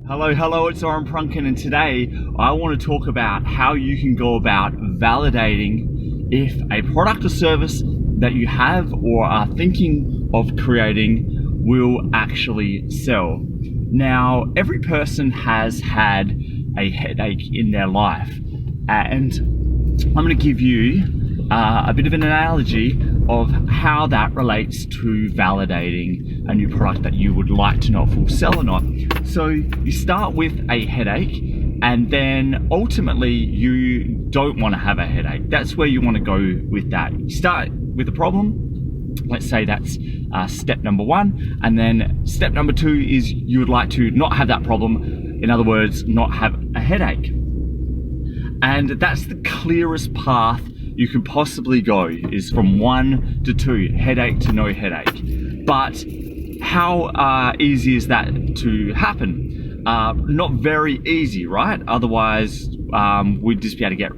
Hello, it's Oren Prunken, and today I want to talk about how you can go about validating if a product or service that you have or are thinking of creating will actually sell. Now, every person has had a headache in their life, and I'm going to give you a bit of an analogy of how that relates to validating a new product that you would like to know if it will sell or not. So you start with a headache, and then ultimately you don't want to have a headache. That's where you want to go with that. You start with a problem. Let's say that's step number one, and then step number two is you would like to not have that problem. In other words, not have a headache. And that's the clearest path you can possibly go, is from 1 to 2, headache to no headache. But how easy is that to happen? Not very easy, right? Otherwise, we'd just be able to get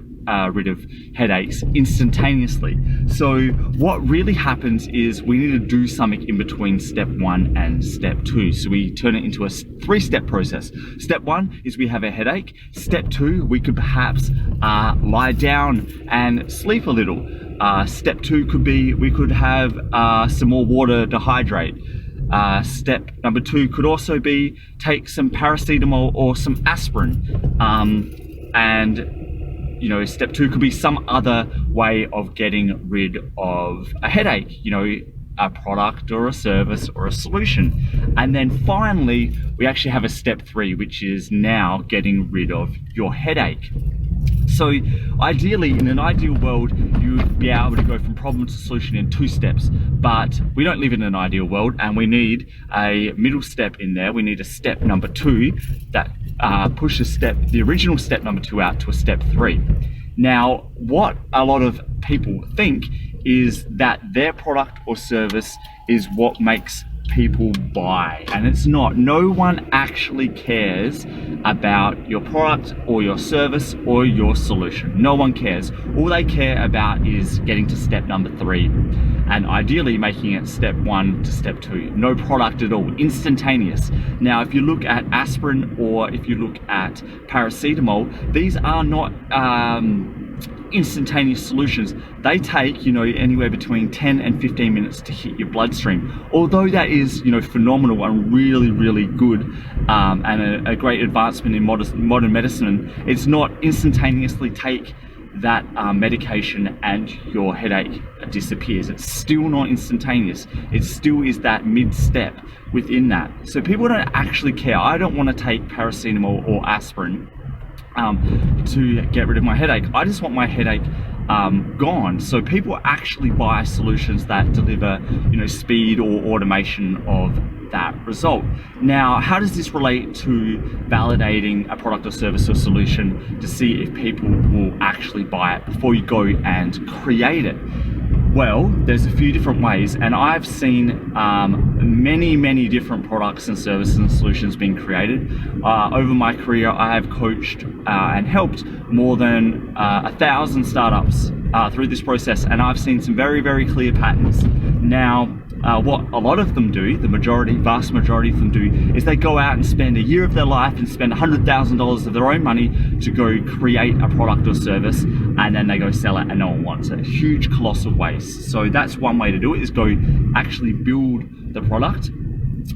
rid of headaches instantaneously. So what really happens is we need to do something in between step 1 and step 2. So we turn it into a 3-step process. Step 1 is we have a headache. Step 2, we could perhaps lie down and sleep a little. Step 2 could be we could have some more water to hydrate. Step number 2 could also be take some paracetamol or some aspirin. And step 2 could be some other way of getting rid of a headache, a product or a service or a solution. And then finally, we actually have a step 3, which is now getting rid of your headache. So ideally, in an ideal world, you would be able to go from problem to solution in 2 steps, but we don't live in an ideal world, and we need a middle step in there. We need a step number 2 that pushes the original step number 2 out to a step 3. Now, what a lot of people think is that their product or service is what makes people buy, and it's not. No one actually cares about your product or your service or your solution. No one cares. All they care about is getting to step number 3, and ideally making it step 1 to step 2. No product at all, instantaneous. Now, if you look at aspirin or if you look at paracetamol, these are not instantaneous solutions. They take anywhere between 10 and 15 minutes to hit your bloodstream. Although that is phenomenal and really good, and a great advancement in modern medicine, it's not instantaneously take that medication and your headache disappears. It's still not instantaneous. It still is that mid-step within that. So people don't actually care. I don't want to take paracetamol or aspirin to get rid of my headache. I just want my headache gone. So people actually buy solutions that deliver speed or automation of that result. Now, how does this relate to validating a product or service or solution to see if people will actually buy it before you go and create it? Well, there's a few different ways, and I've seen many different products and services and solutions being created. Over my career, I have coached and helped more than 1,000 startups through this process, and I've seen some very clear patterns. Now, what a lot of them do, vast majority of them do, is they go out and spend a year of their life and spend $100,000 of their own money to go create a product or service, and then they go sell it and no one wants it. Huge, colossal waste. So that's one way to do it, is go actually build the product.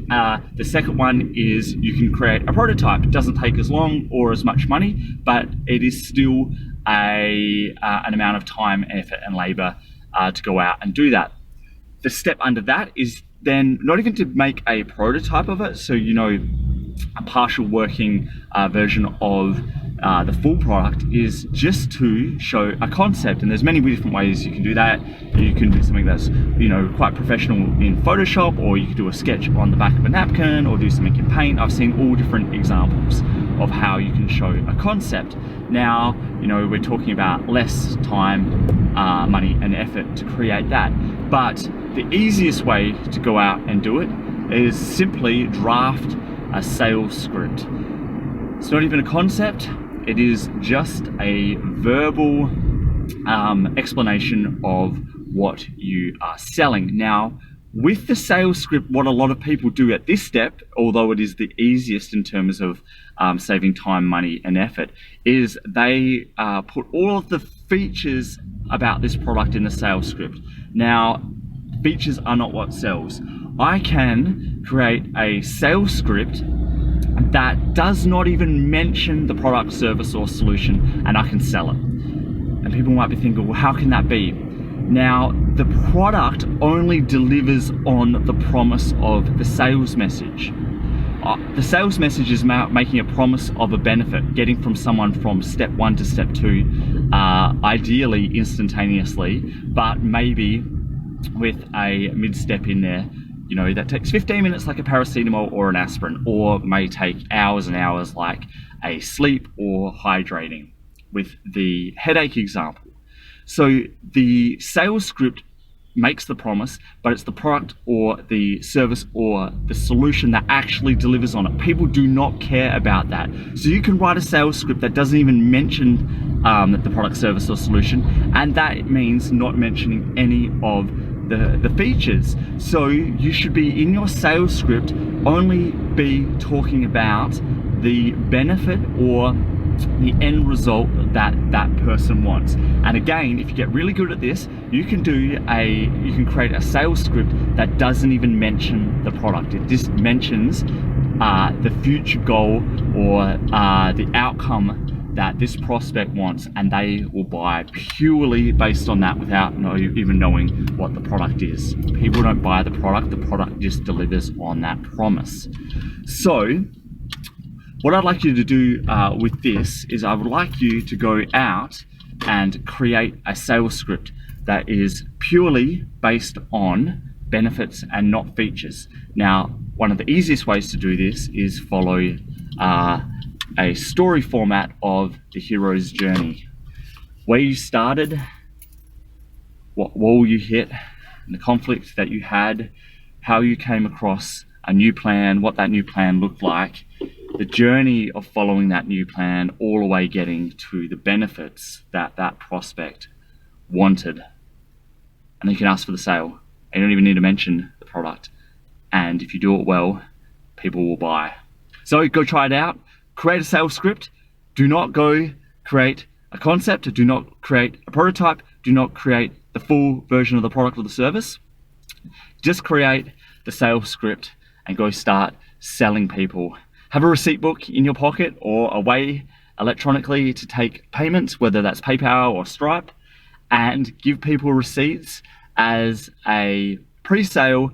The second one is you can create a prototype. It doesn't take as long or as much money, but it is still an amount of time, effort and labor to go out and do that. The step under that is then not even to make a prototype of it, so a partial working version of the full product, is just to show a concept. And there's many different ways you can do that. You can do something that's quite professional in Photoshop, or you can do a sketch on the back of a napkin, or do something in Paint. I've seen all different examples of how you can show a concept. Now, we're talking about less time, money and effort to create that. But the easiest way to go out and do it is simply draft a sales script. It's not even a concept. It is just a verbal explanation of what you are selling. Now, With the sales script, what a lot of people do at this step, although it is the easiest in terms of saving time, money, and effort, is they put all of the features about this product in the sales script. Now, features are not what sells. I can create a sales script that does not even mention the product, service, or solution, and I can sell it. And people might be thinking, well, how can that be? Now, the product only delivers on the promise of the sales message. The sales message is making a promise of a benefit, getting from someone from step 1 to step 2, ideally instantaneously, but maybe with a mid-step in there, that takes 15 minutes like a paracetamol or an aspirin, or may take hours and hours like a sleep or hydrating, with the headache example. So the sales script makes the promise, but it's the product or the service or the solution that actually delivers on it. People do not care about that. So you can write a sales script that doesn't even mention the product, service, or solution, and that means not mentioning any of the features. So you should be, in your sales script, only be talking about the benefit or the end result that that person wants. And again, if you get really good at this, you can create a sales script that doesn't even mention the product. It just mentions the future goal or the outcome that this prospect wants, and they will buy purely based on that without even knowing what the product is. People don't buy the product just delivers on that promise. So what I'd like you to do with this is I would like you to go out and create a sales script that is purely based on benefits and not features. Now, one of the easiest ways to do this is follow a story format of the hero's journey. Where you started, what wall you hit, and the conflict that you had, how you came across a new plan, what that new plan looked like, the journey of following that new plan, all the way getting to the benefits that that prospect wanted. And then you can ask for the sale. And you don't even need to mention the product. And if you do it well, people will buy. So go try it out. Create a sales script. Do not go create a concept. Do not create a prototype. Do not create the full version of the product or the service. Just create the sales script and go start selling people. Have a receipt book in your pocket or a way electronically to take payments, whether that's PayPal or Stripe, and give people receipts as a pre-sale,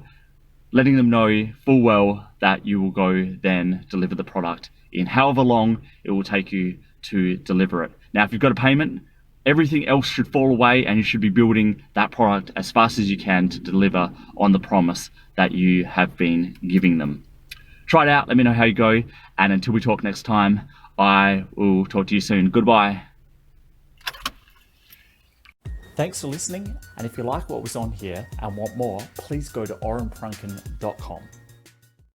letting them know full well that you will go then deliver the product in however long it will take you to deliver it. Now, if you've got a payment, everything else should fall away and you should be building that product as fast as you can to deliver on the promise that you have been giving them. Try it out, let me know how you go, and until we talk next time, I will talk to you soon. Goodbye. Thanks for listening, and if you like what was on here and want more, please go to orenprunken.com.